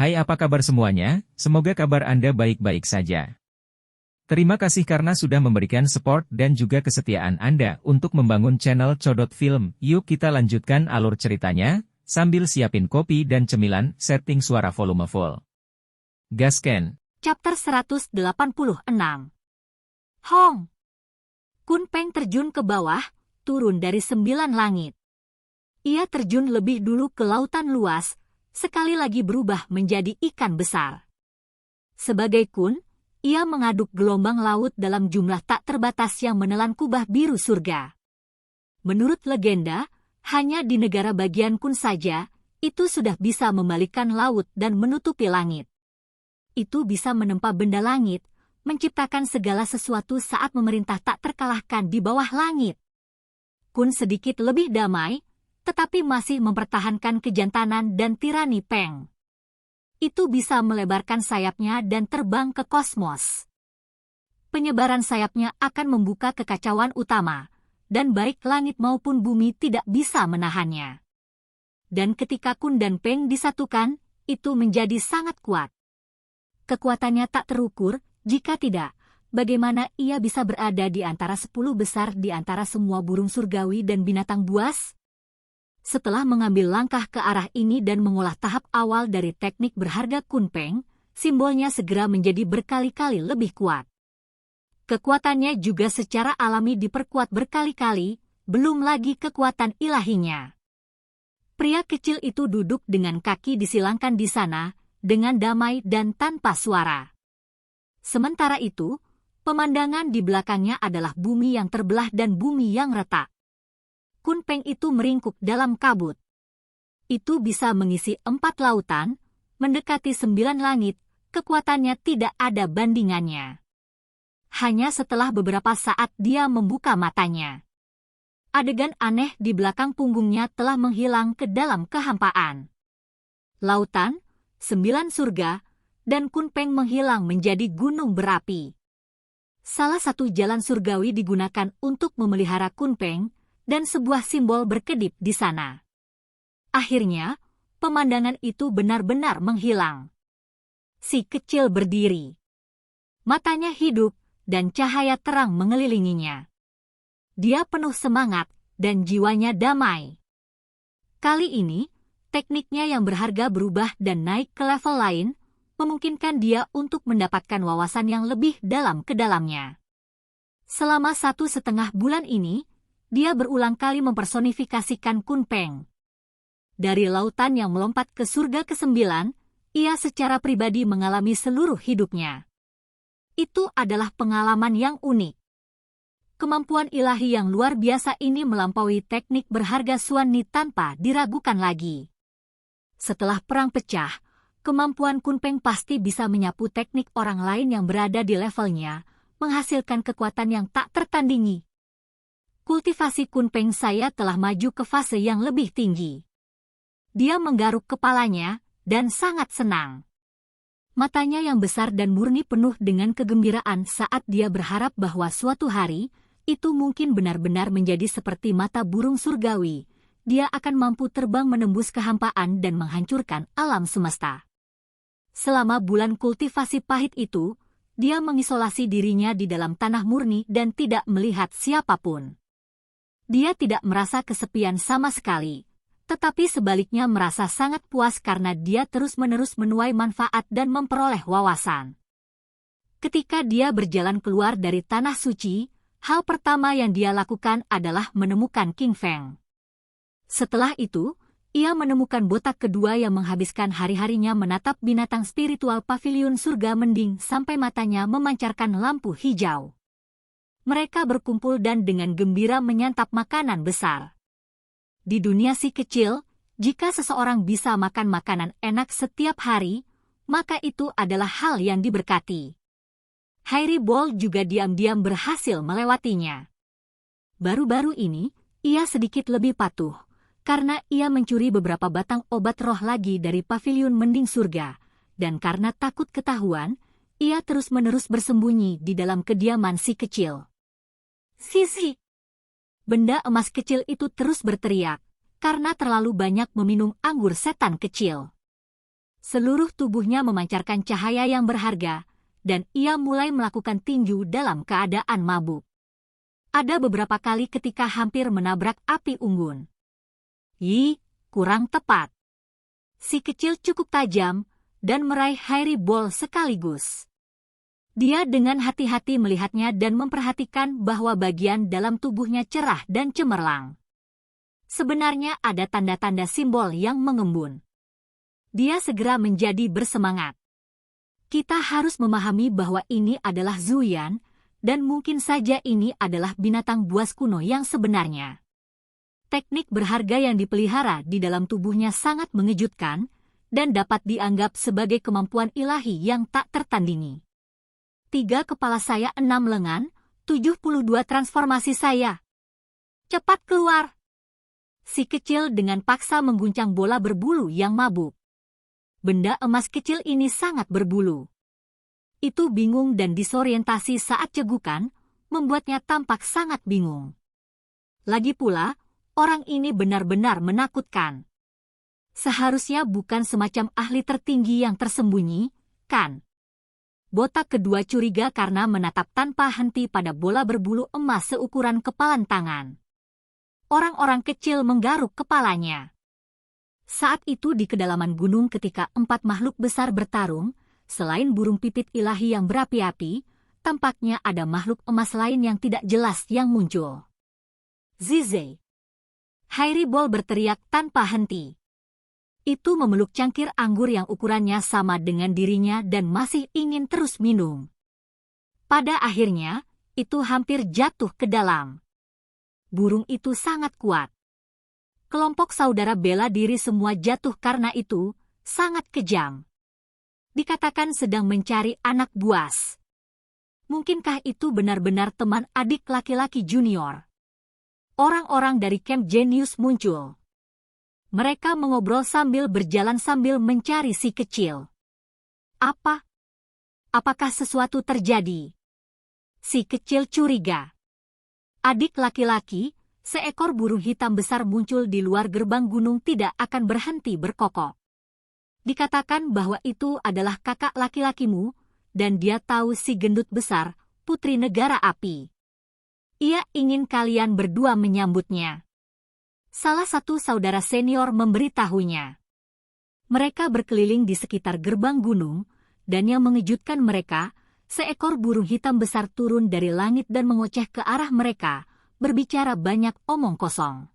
Hai, apa kabar semuanya? Semoga kabar Anda baik-baik saja. Terima kasih karena sudah memberikan support dan juga kesetiaan Anda untuk membangun channel Codot Film. Yuk kita lanjutkan alur ceritanya, sambil siapin kopi dan cemilan, setting suara volume full. Gasken. Chapter 186. Hong. Kun Peng terjun ke bawah, turun dari 9 langit. Ia terjun lebih dulu ke lautan luas, sekali lagi berubah menjadi ikan besar. Sebagai Kun, ia mengaduk gelombang laut dalam jumlah tak terbatas yang menelan kubah biru surga. Menurut legenda, hanya di negara bagian Kun saja, itu sudah bisa membalikkan laut dan menutupi langit. Itu bisa menempa benda langit, menciptakan segala sesuatu saat memerintah tak terkalahkan di bawah langit. Kun sedikit lebih damai, tetapi masih mempertahankan kejantanan dan tirani Peng. Itu bisa melebarkan sayapnya dan terbang ke kosmos. Penyebaran sayapnya akan membuka kekacauan utama, dan baik langit maupun bumi tidak bisa menahannya. Dan ketika Kun dan Peng disatukan, itu menjadi sangat kuat. Kekuatannya tak terukur, jika tidak, bagaimana ia bisa berada di antara 10 besar di antara semua burung surgawi dan binatang buas? Setelah mengambil langkah ke arah ini dan mengolah tahap awal dari teknik berharga Kun Peng, simbolnya segera menjadi berkali-kali lebih kuat. Kekuatannya juga secara alami diperkuat berkali-kali, belum lagi kekuatan ilahinya. Pria kecil itu duduk dengan kaki disilangkan di sana, dengan damai dan tanpa suara. Sementara itu, pemandangan di belakangnya adalah bumi yang terbelah dan bumi yang retak. Kun Peng itu meringkuk dalam kabut. Itu bisa mengisi 4 lautan, mendekati 9 langit, kekuatannya tidak ada bandingannya. Hanya setelah beberapa saat dia membuka matanya. Adegan aneh di belakang punggungnya telah menghilang ke dalam kehampaan. Lautan, 9 surga, dan Kun Peng menghilang menjadi gunung berapi. Salah satu jalan surgawi digunakan untuk memelihara Kun Peng, dan sebuah simbol berkedip di sana. Akhirnya, pemandangan itu benar-benar menghilang. Si kecil berdiri. Matanya hidup, dan cahaya terang mengelilinginya. Dia penuh semangat, dan jiwanya damai. Kali ini, tekniknya yang berharga berubah dan naik ke level lain, memungkinkan dia untuk mendapatkan wawasan yang lebih dalam ke dalamnya. Selama 1,5 bulan ini, dia berulang kali mempersonifikasikan Kun Peng. Dari lautan yang melompat ke surga ke-9, ia secara pribadi mengalami seluruh hidupnya. Itu adalah pengalaman yang unik. Kemampuan ilahi yang luar biasa ini melampaui teknik berharga Xuan Ni tanpa diragukan lagi. Setelah perang pecah, kemampuan Kun Peng pasti bisa menyapu teknik orang lain yang berada di levelnya, menghasilkan kekuatan yang tak tertandingi. Kultivasi Kun Peng saya telah maju ke fase yang lebih tinggi. Dia menggaruk kepalanya, dan sangat senang. Matanya yang besar dan murni penuh dengan kegembiraan saat dia berharap bahwa suatu hari, itu mungkin benar-benar menjadi seperti mata burung surgawi. Dia akan mampu terbang menembus kehampaan dan menghancurkan alam semesta. Selama bulan kultivasi pahit itu, dia mengisolasi dirinya di dalam tanah murni dan tidak melihat siapapun. Dia tidak merasa kesepian sama sekali, tetapi sebaliknya merasa sangat puas karena dia terus-menerus menuai manfaat dan memperoleh wawasan. Ketika dia berjalan keluar dari tanah suci, hal pertama yang dia lakukan adalah menemukan King Feng. Setelah itu, ia menemukan botak kedua yang menghabiskan hari-harinya menatap binatang spiritual pavilion surga mending sampai matanya memancarkan lampu hijau. Mereka berkumpul dan dengan gembira menyantap makanan besar. Di dunia si kecil, jika seseorang bisa makan makanan enak setiap hari, maka itu adalah hal yang diberkati. Hairi Bol juga diam-diam berhasil melewatinya. Baru-baru ini, ia sedikit lebih patuh, karena ia mencuri beberapa batang obat roh lagi dari pavilion mending surga, dan karena takut ketahuan, ia terus-menerus bersembunyi di dalam kediaman si kecil. Sisi! Benda emas kecil itu terus berteriak, karena terlalu banyak meminum anggur setan kecil. Seluruh tubuhnya memancarkan cahaya yang berharga, dan ia mulai melakukan tinju dalam keadaan mabuk. Ada beberapa kali ketika hampir menabrak api unggun. Kurang tepat. Si kecil cukup tajam, dan meraih Hairy-Ball sekaligus. Dia dengan hati-hati melihatnya dan memperhatikan bahwa bagian dalam tubuhnya cerah dan cemerlang. Sebenarnya ada tanda-tanda simbol yang mengembun. Dia segera menjadi bersemangat. Kita harus memahami bahwa ini adalah Zuyan, dan mungkin saja ini adalah binatang buas kuno yang sebenarnya. Teknik berharga yang dipelihara di dalam tubuhnya sangat mengejutkan, dan dapat dianggap sebagai kemampuan ilahi yang tak tertandingi. 3 kepala saya, 6 lengan, 72 transformasi saya. Cepat keluar! Si kecil dengan paksa mengguncang bola berbulu yang mabuk. Benda emas kecil ini sangat berbulu. Itu bingung dan disorientasi saat cegukan, membuatnya tampak sangat bingung. Lagi pula, orang ini benar-benar menakutkan. Seharusnya bukan semacam ahli tertinggi yang tersembunyi, kan? Botak kedua curiga karena menatap tanpa henti pada bola berbulu emas seukuran kepalan tangan. Orang-orang kecil menggaruk kepalanya. Saat itu di kedalaman gunung ketika 4 makhluk besar bertarung, selain burung pipit ilahi yang berapi-api, tampaknya ada makhluk emas lain yang tidak jelas yang muncul. Zizei! Hairy-Ball berteriak tanpa henti. Itu memeluk cangkir anggur yang ukurannya sama dengan dirinya dan masih ingin terus minum. Pada akhirnya, itu hampir jatuh ke dalam. Burung itu sangat kuat. Kelompok saudara bela diri semua jatuh karena itu, sangat kejam. Dikatakan sedang mencari anak buas. Mungkinkah itu benar-benar teman adik laki-laki junior? Orang-orang dari Camp Genius muncul. Mereka mengobrol sambil berjalan sambil mencari si kecil. Apakah sesuatu terjadi? Si kecil curiga. Adik laki-laki, seekor burung hitam besar muncul di luar gerbang gunung tidak akan berhenti berkokok. Dikatakan bahwa itu adalah kakak laki-lakimu, dan dia tahu si gendut besar, putri negara api. Ia ingin kalian berdua menyambutnya. Salah satu saudara senior memberitahunya. Mereka berkeliling di sekitar gerbang gunung, dan yang mengejutkan mereka, seekor burung hitam besar turun dari langit dan mengoceh ke arah mereka, berbicara banyak omong kosong.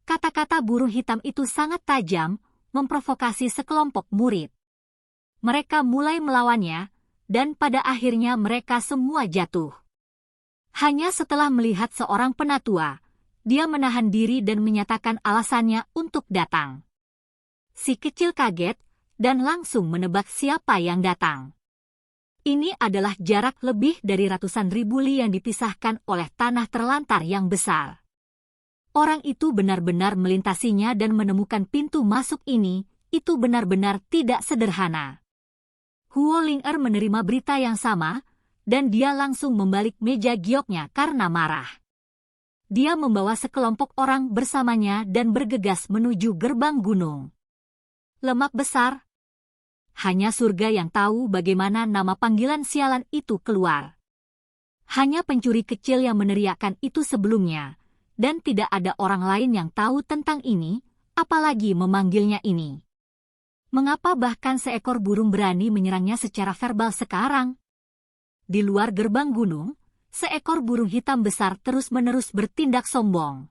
Kata-kata burung hitam itu sangat tajam, memprovokasi sekelompok murid. Mereka mulai melawannya, dan pada akhirnya mereka semua jatuh. Hanya setelah melihat seorang penatua, dia menahan diri dan menyatakan alasannya untuk datang. Si kecil kaget dan langsung menebak siapa yang datang. Ini adalah jarak lebih dari ratusan ribu li yang dipisahkan oleh tanah terlantar yang besar. Orang itu benar-benar melintasinya dan menemukan pintu masuk ini, itu benar-benar tidak sederhana. Huo Ling-er menerima berita yang sama, dan dia langsung membalik meja gioknya karena marah. Dia membawa sekelompok orang bersamanya dan bergegas menuju gerbang gunung. Lemak besar. Hanya surga yang tahu bagaimana nama panggilan sialan itu keluar. Hanya pencuri kecil yang meneriakkan itu sebelumnya, dan tidak ada orang lain yang tahu tentang ini, apalagi memanggilnya ini. Mengapa bahkan seekor burung berani menyerangnya secara verbal sekarang? Di luar gerbang gunung, seekor burung hitam besar terus-menerus bertindak sombong.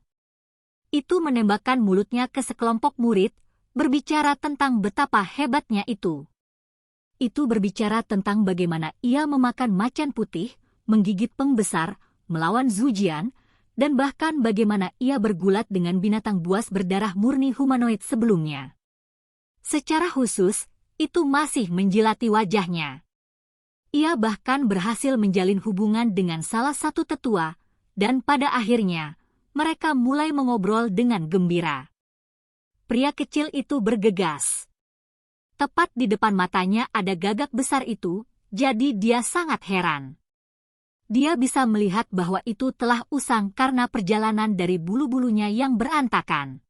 Itu menembakkan mulutnya ke sekelompok murid, berbicara tentang betapa hebatnya itu. Itu berbicara tentang bagaimana ia memakan macan putih, menggigit peng besar, melawan Zujian, dan bahkan bagaimana ia bergulat dengan binatang buas berdarah murni humanoid sebelumnya. Secara khusus, itu masih menjilati wajahnya. Ia bahkan berhasil menjalin hubungan dengan salah satu tetua, dan pada akhirnya, mereka mulai mengobrol dengan gembira. Pria kecil itu bergegas. Tepat di depan matanya ada gagak besar itu, jadi dia sangat heran. Dia bisa melihat bahwa itu telah usang karena perjalanan dari bulu-bulunya yang berantakan.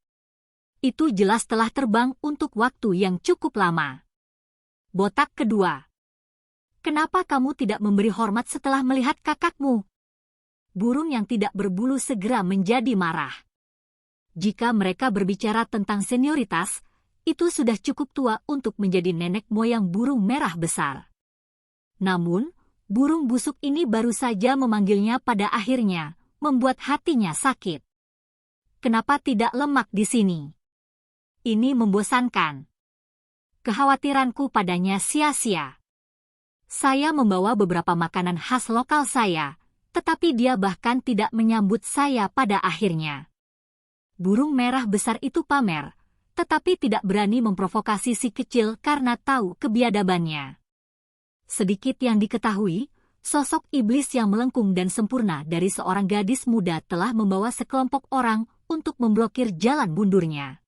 Itu jelas telah terbang untuk waktu yang cukup lama. Botak kedua. Kenapa kamu tidak memberi hormat setelah melihat kakakmu? Burung yang tidak berbulu segera menjadi marah. Jika mereka berbicara tentang senioritas, itu sudah cukup tua untuk menjadi nenek moyang burung merah besar. Namun, burung busuk ini baru saja memanggilnya pada akhirnya, membuat hatinya sakit. Kenapa tidak lemak di sini? Ini membosankan. Kekhawatiranku padanya sia-sia. Saya membawa beberapa makanan khas lokal saya, tetapi dia bahkan tidak menyambut saya pada akhirnya. Burung merah besar itu pamer, tetapi tidak berani memprovokasi si kecil karena tahu kebiadabannya. Sedikit yang diketahui, sosok iblis yang melengkung dan sempurna dari seorang gadis muda telah membawa sekelompok orang untuk memblokir jalan mundurnya.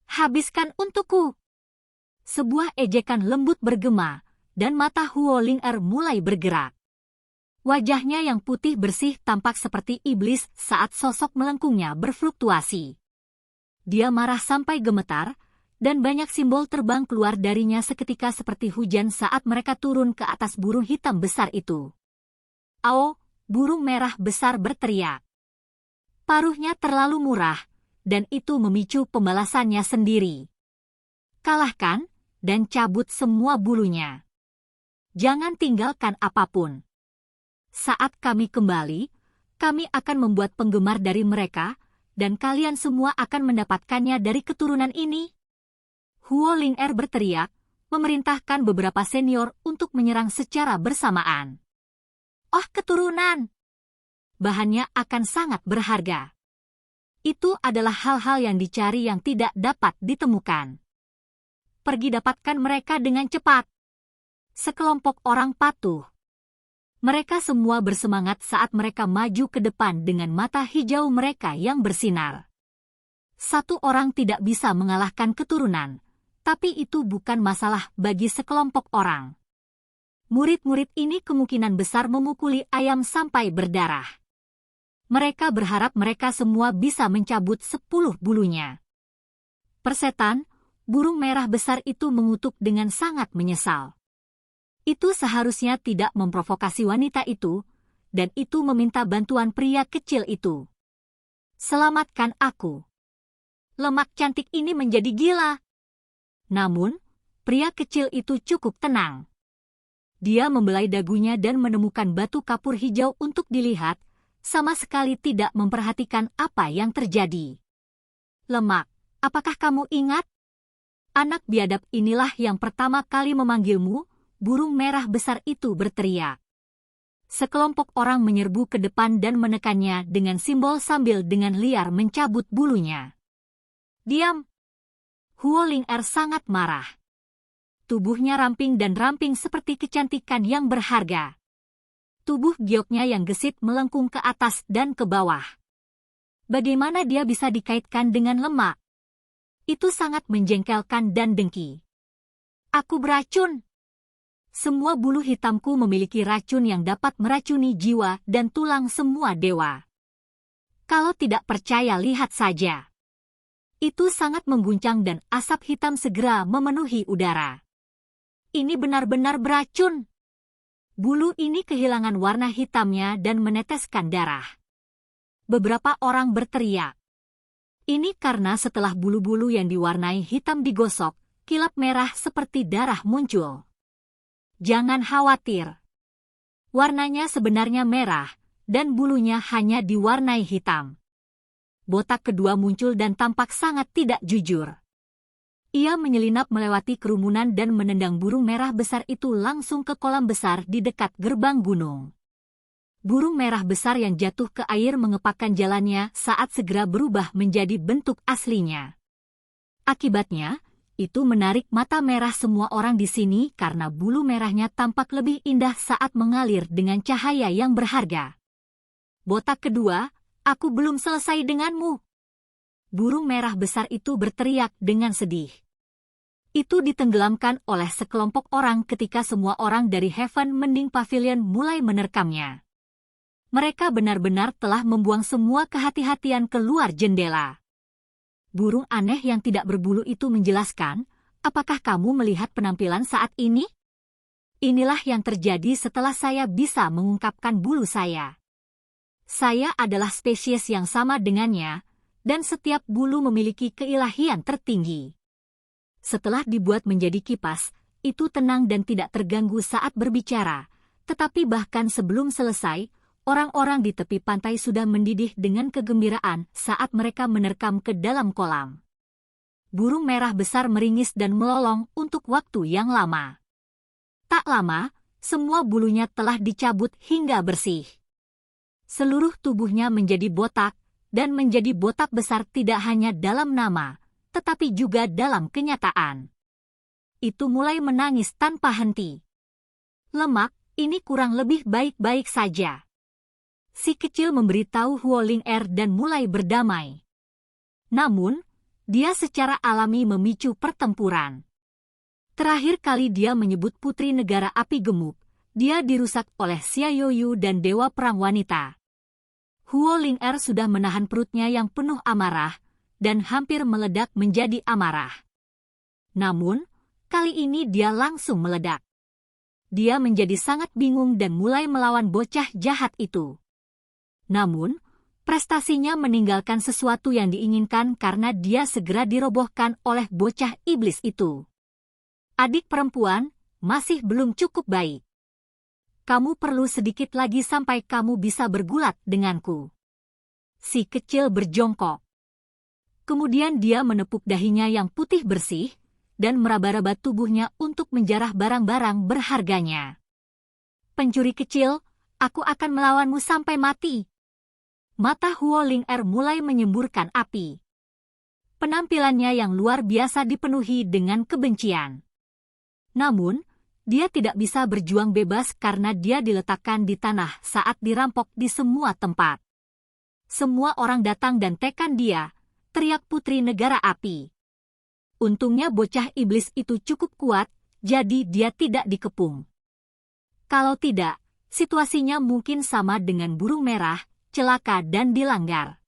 Habiskan untukku! Sebuah ejekan lembut bergema, dan mata Huo Ling-er mulai bergerak. Wajahnya yang putih bersih tampak seperti iblis saat sosok melengkungnya berfluktuasi. Dia marah sampai gemetar, dan banyak simbol terbang keluar darinya seketika seperti hujan saat mereka turun ke atas burung hitam besar itu. "Ao!" burung merah besar berteriak. Paruhnya terlalu murah, dan itu memicu pembalasannya sendiri. Kalahkan, dan cabut semua bulunya. Jangan tinggalkan apapun. Saat kami kembali, kami akan membuat penggemar dari mereka, dan kalian semua akan mendapatkannya dari keturunan ini. Huo Ling-er berteriak, memerintahkan beberapa senior untuk menyerang secara bersamaan. Oh, keturunan! Bahannya akan sangat berharga. Itu adalah hal-hal yang dicari yang tidak dapat ditemukan. Pergi dapatkan mereka dengan cepat. Sekelompok orang patuh. Mereka semua bersemangat saat mereka maju ke depan dengan mata hijau mereka yang bersinar. Satu orang tidak bisa mengalahkan keturunan, tapi itu bukan masalah bagi sekelompok orang. Murid-murid ini kemungkinan besar memukuli ayam sampai berdarah. Mereka berharap mereka semua bisa mencabut 10 bulunya. Persetan, burung merah besar itu mengutuk dengan sangat menyesal. Itu seharusnya tidak memprovokasi wanita itu, dan itu meminta bantuan pria kecil itu. Selamatkan aku. Lemak cantik ini menjadi gila. Namun, pria kecil itu cukup tenang. Dia membelai dagunya dan menemukan batu kapur hijau untuk dilihat, sama sekali tidak memperhatikan apa yang terjadi. Lemak, apakah kamu ingat? Anak biadab inilah yang pertama kali memanggilmu, burung merah besar itu berteriak. Sekelompok orang menyerbu ke depan dan menekannya dengan simbol sambil dengan liar mencabut bulunya. Diam! Huo Ling-er sangat marah. Tubuhnya ramping dan ramping seperti kecantikan yang berharga. Tubuh gioknya yang gesit melengkung ke atas dan ke bawah. Bagaimana dia bisa dikaitkan dengan lemak? Itu sangat menjengkelkan dan dengki. Aku beracun! Semua bulu hitamku memiliki racun yang dapat meracuni jiwa dan tulang semua dewa. Kalau tidak percaya, lihat saja. Itu sangat mengguncang dan asap hitam segera memenuhi udara. Ini benar-benar beracun. Bulu ini kehilangan warna hitamnya dan meneteskan darah. Beberapa orang berteriak. Ini karena setelah bulu-bulu yang diwarnai hitam digosok, kilap merah seperti darah muncul. Jangan khawatir. Warnanya sebenarnya merah, dan bulunya hanya diwarnai hitam. Botak kedua muncul dan tampak sangat tidak jujur. Ia menyelinap melewati kerumunan dan menendang burung merah besar itu langsung ke kolam besar di dekat gerbang gunung. Burung merah besar yang jatuh ke air mengepakkan jalannya saat segera berubah menjadi bentuk aslinya. Akibatnya, itu menarik mata merah semua orang di sini karena bulu merahnya tampak lebih indah saat mengalir dengan cahaya yang berharga. Botak kedua, aku belum selesai denganmu. Burung merah besar itu berteriak dengan sedih. Itu ditenggelamkan oleh sekelompok orang ketika semua orang dari Heaven Mending Pavilion mulai menerkamnya. Mereka benar-benar telah membuang semua kehati-hatian keluar jendela. Burung aneh yang tidak berbulu itu menjelaskan, apakah kamu melihat penampilan saat ini? Inilah yang terjadi setelah saya bisa mengungkapkan bulu saya. Saya adalah spesies yang sama dengannya, dan setiap bulu memiliki keilahian tertinggi. Setelah dibuat menjadi kipas, itu tenang dan tidak terganggu saat berbicara, tetapi bahkan sebelum selesai, orang-orang di tepi pantai sudah mendidih dengan kegembiraan saat mereka menerkam ke dalam kolam. Burung merah besar meringis dan melolong untuk waktu yang lama. Tak lama, semua bulunya telah dicabut hingga bersih. Seluruh tubuhnya menjadi botak, dan menjadi botak besar tidak hanya dalam nama, tetapi juga dalam kenyataan. Itu mulai menangis tanpa henti. Lemak, ini kurang lebih baik-baik saja. Si kecil memberitahu Huo Ling-er dan mulai berdamai. Namun, dia secara alami memicu pertempuran. Terakhir kali dia menyebut putri negara api gemuk, dia dirusak oleh Xia Youyu dan dewa perang wanita. Huo Ling-er sudah menahan perutnya yang penuh amarah, dan hampir meledak menjadi amarah. Namun, kali ini dia langsung meledak. Dia menjadi sangat bingung dan mulai melawan bocah jahat itu. Namun, prestasinya meninggalkan sesuatu yang diinginkan karena dia segera dirobohkan oleh bocah iblis itu. Adik perempuan, masih belum cukup baik. Kamu perlu sedikit lagi sampai kamu bisa bergulat denganku. Si kecil berjongkok. Kemudian dia menepuk dahinya yang putih bersih, dan meraba-raba tubuhnya untuk menjarah barang-barang berharganya. Pencuri kecil, aku akan melawanmu sampai mati. Mata Huo Ling-er mulai menyemburkan api. Penampilannya yang luar biasa dipenuhi dengan kebencian. Namun, dia tidak bisa berjuang bebas karena dia diletakkan di tanah saat dirampok di semua tempat. Semua orang datang dan tekan dia, teriak putri negara api. Untungnya bocah iblis itu cukup kuat, jadi dia tidak dikepung. Kalau tidak, situasinya mungkin sama dengan burung merah, celaka dan dilanggar.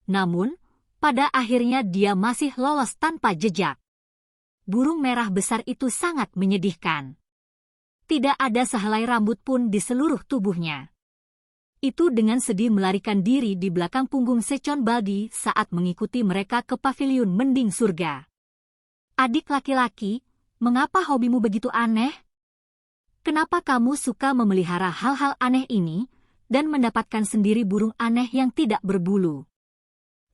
Namun, pada akhirnya dia masih lolos tanpa jejak. Burung merah besar itu sangat menyedihkan. Tidak ada sehelai rambut pun di seluruh tubuhnya. Itu dengan sedih melarikan diri di belakang punggung Secon Baldi saat mengikuti mereka ke paviliun mending surga. Adik laki-laki, mengapa hobimu begitu aneh? Kenapa kamu suka memelihara hal-hal aneh ini, dan mendapatkan sendiri burung aneh yang tidak berbulu?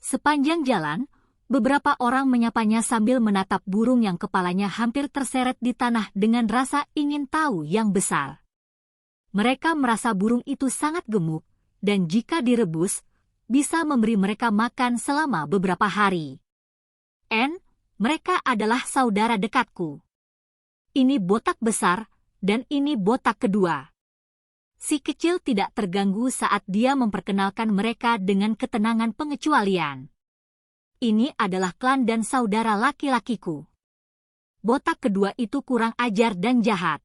Sepanjang jalan, beberapa orang menyapanya sambil menatap burung yang kepalanya hampir terseret di tanah dengan rasa ingin tahu yang besar. Mereka merasa burung itu sangat gemuk, dan jika direbus, bisa memberi mereka makan selama beberapa hari. Mereka adalah saudara dekatku. Ini botak besar, dan ini botak kedua. Si kecil tidak terganggu saat dia memperkenalkan mereka dengan ketenangan pengecualian. Ini adalah klan dan saudara laki-lakiku. Botak kedua itu kurang ajar dan jahat.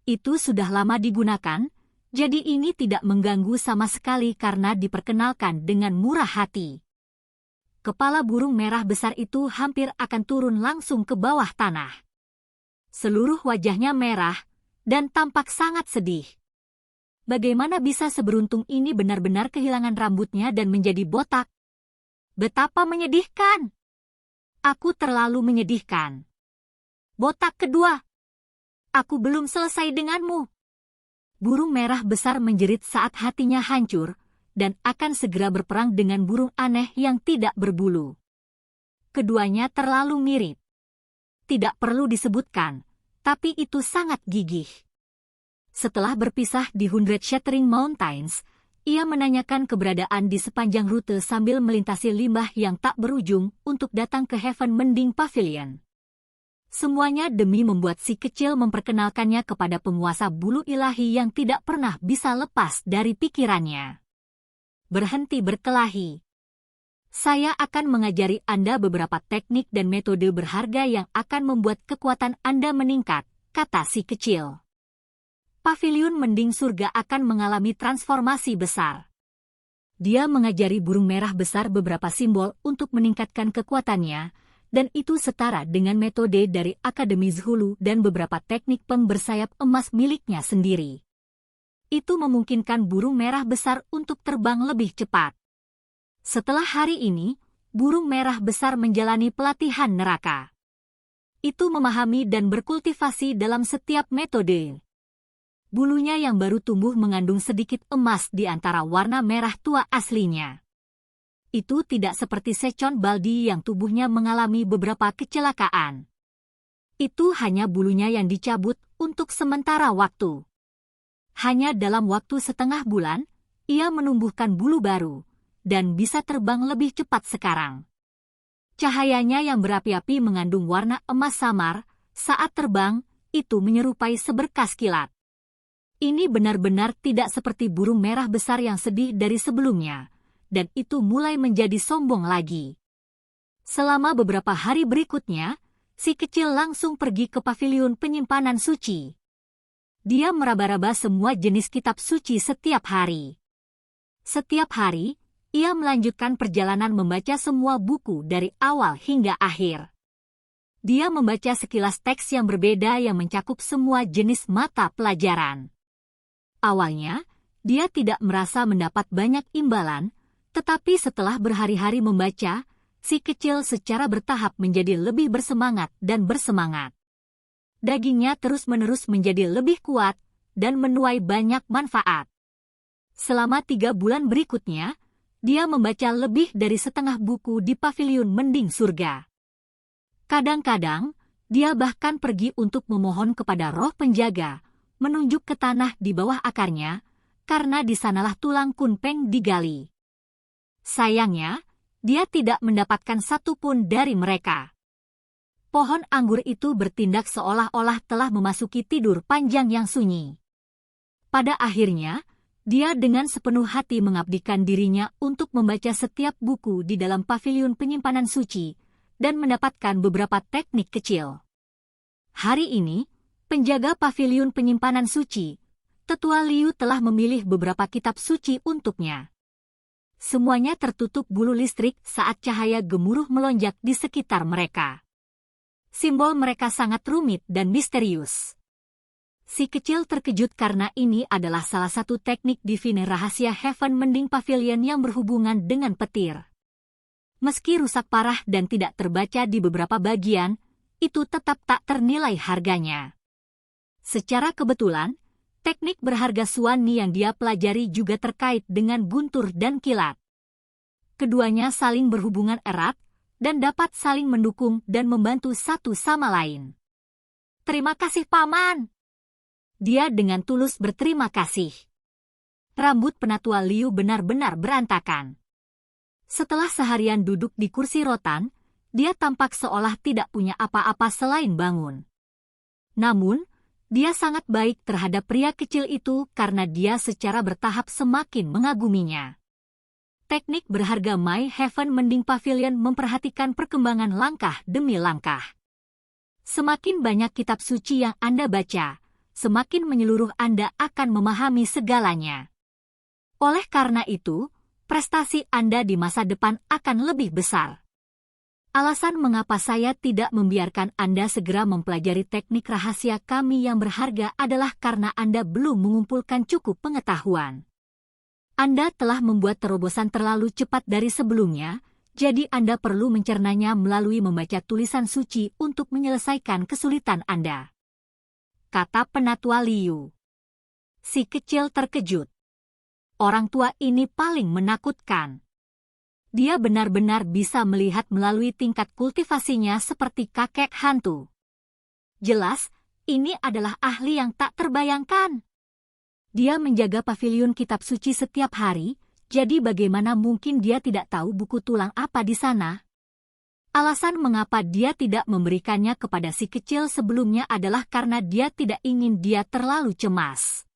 Itu sudah lama digunakan, jadi ini tidak mengganggu sama sekali karena diperkenalkan dengan murah hati. Kepala burung merah besar itu hampir akan turun langsung ke bawah tanah. Seluruh wajahnya merah, dan tampak sangat sedih. Bagaimana bisa seberuntung ini benar-benar kehilangan rambutnya dan menjadi botak? Betapa menyedihkan! Aku terlalu menyedihkan. Botak kedua! Aku belum selesai denganmu. Burung merah besar menjerit saat hatinya hancur, dan akan segera berperang dengan burung aneh yang tidak berbulu. Keduanya terlalu mirip. Tidak perlu disebutkan, tapi itu sangat gigih. Setelah berpisah di Hundred Shattering Mountains, ia menanyakan keberadaan di sepanjang rute sambil melintasi limbah yang tak berujung untuk datang ke Heaven Mending Pavilion. Semuanya demi membuat si kecil memperkenalkannya kepada penguasa bulu ilahi yang tidak pernah bisa lepas dari pikirannya. Berhenti berkelahi. Saya akan mengajari Anda beberapa teknik dan metode berharga yang akan membuat kekuatan Anda meningkat, kata si kecil. Paviliun mending surga akan mengalami transformasi besar. Dia mengajari burung merah besar beberapa simbol untuk meningkatkan kekuatannya, dan itu setara dengan metode dari Akademi Zhulu dan beberapa teknik pembersayap emas miliknya sendiri. Itu memungkinkan burung merah besar untuk terbang lebih cepat. Setelah hari ini, burung merah besar menjalani pelatihan neraka. Itu memahami dan berkultivasi dalam setiap metode. Bulunya yang baru tumbuh mengandung sedikit emas di antara warna merah tua aslinya. Itu tidak seperti secon baldi yang tubuhnya mengalami beberapa kecelakaan. Itu hanya bulunya yang dicabut untuk sementara waktu. Hanya dalam waktu setengah bulan, ia menumbuhkan bulu baru, dan bisa terbang lebih cepat sekarang. Cahayanya yang berapi-api mengandung warna emas samar, saat terbang, itu menyerupai seberkas kilat. Ini benar-benar tidak seperti burung merah besar yang sedih dari sebelumnya, dan itu mulai menjadi sombong lagi. Selama beberapa hari berikutnya, si kecil langsung pergi ke paviliun penyimpanan suci. Dia meraba-raba semua jenis kitab suci setiap hari. Setiap hari, ia melanjutkan perjalanan membaca semua buku dari awal hingga akhir. Dia membaca sekilas teks yang berbeda yang mencakup semua jenis mata pelajaran. Awalnya, dia tidak merasa mendapat banyak imbalan, tetapi setelah berhari-hari membaca, si kecil secara bertahap menjadi lebih bersemangat dan bersemangat. Dagingnya terus-menerus menjadi lebih kuat dan menuai banyak manfaat. Selama 3 bulan berikutnya, dia membaca lebih dari setengah buku di paviliun mending surga. Kadang-kadang, dia bahkan pergi untuk memohon kepada roh penjaga, menunjuk ke tanah di bawah akarnya, karena di sanalah tulang kunpeng digali. Sayangnya, dia tidak mendapatkan satupun dari mereka. Pohon anggur itu bertindak seolah-olah telah memasuki tidur panjang yang sunyi. Pada akhirnya, dia dengan sepenuh hati mengabdikan dirinya untuk membaca setiap buku di dalam paviliun penyimpanan suci, dan mendapatkan beberapa teknik kecil. Hari ini, penjaga paviliun penyimpanan suci, Tetua Liu telah memilih beberapa kitab suci untuknya. Semuanya tertutup bulu listrik saat cahaya gemuruh melonjak di sekitar mereka. Simbol mereka sangat rumit dan misterius. Si kecil terkejut karena ini adalah salah satu teknik divine rahasia Heaven Mending Pavilion yang berhubungan dengan petir. Meski rusak parah dan tidak terbaca di beberapa bagian, itu tetap tak ternilai harganya. Secara kebetulan, teknik berharga Suwani yang dia pelajari juga terkait dengan guntur dan kilat. Keduanya saling berhubungan erat dan dapat saling mendukung dan membantu satu sama lain. Terima kasih, Paman. Dia dengan tulus berterima kasih. Rambut Penatua Liu benar-benar berantakan. Setelah seharian duduk di kursi rotan, dia tampak seolah tidak punya apa-apa selain bangun. Namun, dia sangat baik terhadap pria kecil itu karena dia secara bertahap semakin mengaguminya. Teknik berharga My Heaven Mending Pavilion memperhatikan perkembangan langkah demi langkah. Semakin banyak kitab suci yang Anda baca, semakin menyeluruh Anda akan memahami segalanya. Oleh karena itu, prestasi Anda di masa depan akan lebih besar. Alasan mengapa saya tidak membiarkan Anda segera mempelajari teknik rahasia kami yang berharga adalah karena Anda belum mengumpulkan cukup pengetahuan. Anda telah membuat terobosan terlalu cepat dari sebelumnya, jadi Anda perlu mencernanya melalui membaca tulisan suci untuk menyelesaikan kesulitan Anda. Kata Penatua Liu. Si kecil terkejut. Orang tua ini paling menakutkan. Dia benar-benar bisa melihat melalui tingkat kultivasinya seperti kakek hantu. Jelas, ini adalah ahli yang tak terbayangkan. Dia menjaga paviliun kitab suci setiap hari, jadi bagaimana mungkin dia tidak tahu buku tulang apa di sana? Alasan mengapa dia tidak memberikannya kepada si kecil sebelumnya adalah karena dia tidak ingin dia terlalu cemas.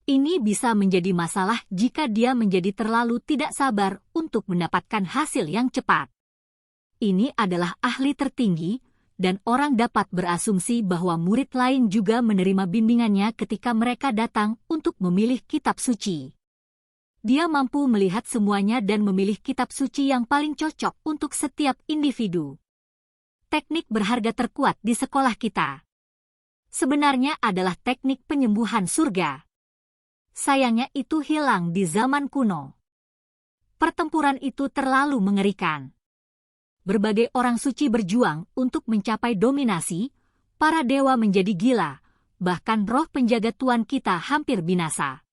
Ini bisa menjadi masalah jika dia menjadi terlalu tidak sabar untuk mendapatkan hasil yang cepat. Ini adalah ahli tertinggi, dan orang dapat berasumsi bahwa murid lain juga menerima bimbingannya ketika mereka datang untuk memilih kitab suci. Dia mampu melihat semuanya dan memilih kitab suci yang paling cocok untuk setiap individu. Teknik berharga terkuat di sekolah kita sebenarnya adalah teknik penyembuhan surga. Sayangnya itu hilang di zaman kuno. Pertempuran itu terlalu mengerikan. Berbagai orang suci berjuang untuk mencapai dominasi, para dewa menjadi gila, bahkan roh penjaga Tuhan kita hampir binasa.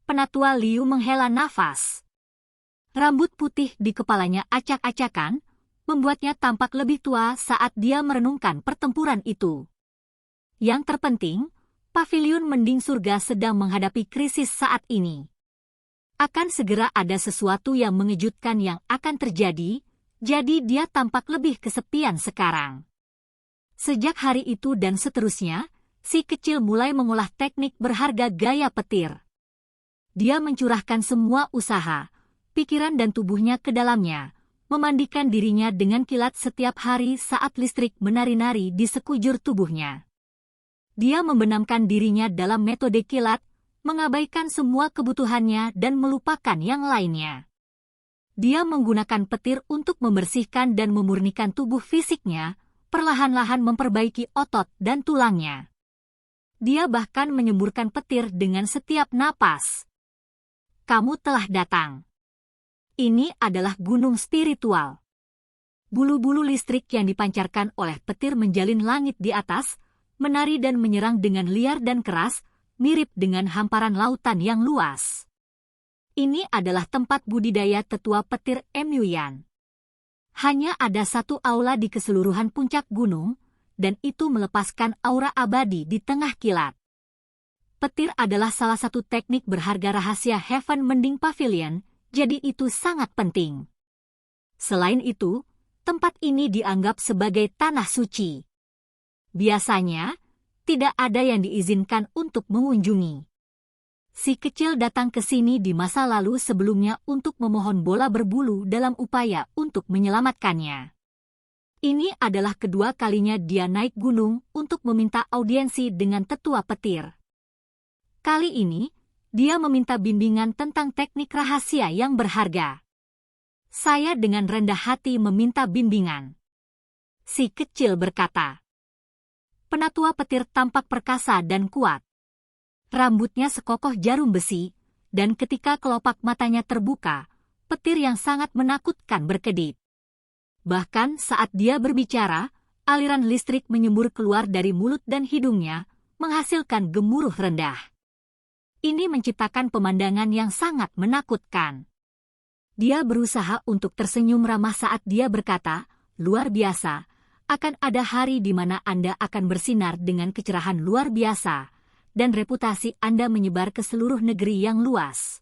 Penatua Liu menghela nafas. Rambut putih di kepalanya acak-acakan, membuatnya tampak lebih tua saat dia merenungkan pertempuran itu. Yang terpenting, Paviliun Mending Surga sedang menghadapi krisis saat ini. Akan segera ada sesuatu yang mengejutkan yang akan terjadi, jadi dia tampak lebih kesepian sekarang. Sejak hari itu dan seterusnya, si kecil mulai mengolah teknik berharga gaya petir. Dia mencurahkan semua usaha, pikiran dan tubuhnya ke dalamnya, memandikan dirinya dengan kilat setiap hari saat listrik menari-nari di sekujur tubuhnya. Dia membenamkan dirinya dalam metode kilat, mengabaikan semua kebutuhannya dan melupakan yang lainnya. Dia menggunakan petir untuk membersihkan dan memurnikan tubuh fisiknya, perlahan-lahan memperbaiki otot dan tulangnya. Dia bahkan menyemburkan petir dengan setiap napas. Kamu telah datang. Ini adalah gunung spiritual. Bulu-bulu listrik yang dipancarkan oleh petir menjalin langit di atas, menari dan menyerang dengan liar dan keras, mirip dengan hamparan lautan yang luas. Ini adalah tempat budidaya tetua petir Emyuyan. Hanya ada satu aula di keseluruhan puncak gunung, dan itu melepaskan aura abadi di tengah kilat. Petir adalah salah satu teknik berharga rahasia Heaven Mending Pavilion, jadi itu sangat penting. Selain itu, tempat ini dianggap sebagai tanah suci. Biasanya, tidak ada yang diizinkan untuk mengunjungi. Si kecil datang ke sini di masa lalu sebelumnya untuk memohon bola berbulu dalam upaya untuk menyelamatkannya. Ini adalah kedua kalinya dia naik gunung untuk meminta audiensi dengan tetua petir. Kali ini, dia meminta bimbingan tentang teknik rahasia yang berharga. Saya dengan rendah hati meminta bimbingan. Si kecil berkata. Penatua petir tampak perkasa dan kuat. Rambutnya sekokoh jarum besi, dan ketika kelopak matanya terbuka, petir yang sangat menakutkan berkedip. Bahkan saat dia berbicara, aliran listrik menyembur keluar dari mulut dan hidungnya, menghasilkan gemuruh rendah. Ini menciptakan pemandangan yang sangat menakutkan. Dia berusaha untuk tersenyum ramah saat dia berkata, luar biasa, akan ada hari di mana Anda akan bersinar dengan kecerahan luar biasa, dan reputasi Anda menyebar ke seluruh negeri yang luas.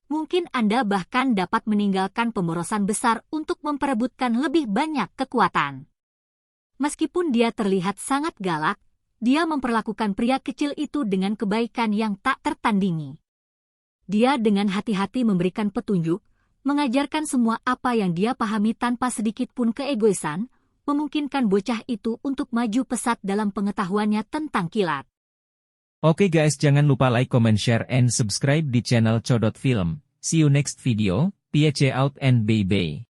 Mungkin Anda bahkan dapat meninggalkan pemborosan besar untuk memperebutkan lebih banyak kekuatan. Meskipun dia terlihat sangat galak, dia memperlakukan pria kecil itu dengan kebaikan yang tak tertandingi. Dia dengan hati-hati memberikan petunjuk, mengajarkan semua apa yang dia pahami tanpa sedikit pun keegoisan, memungkinkan bocah itu untuk maju pesat dalam pengetahuannya tentang kilat. Oke guys, jangan lupa like, comment, share, and subscribe di channel Codot Film. See you next video, peace out and bye-bye.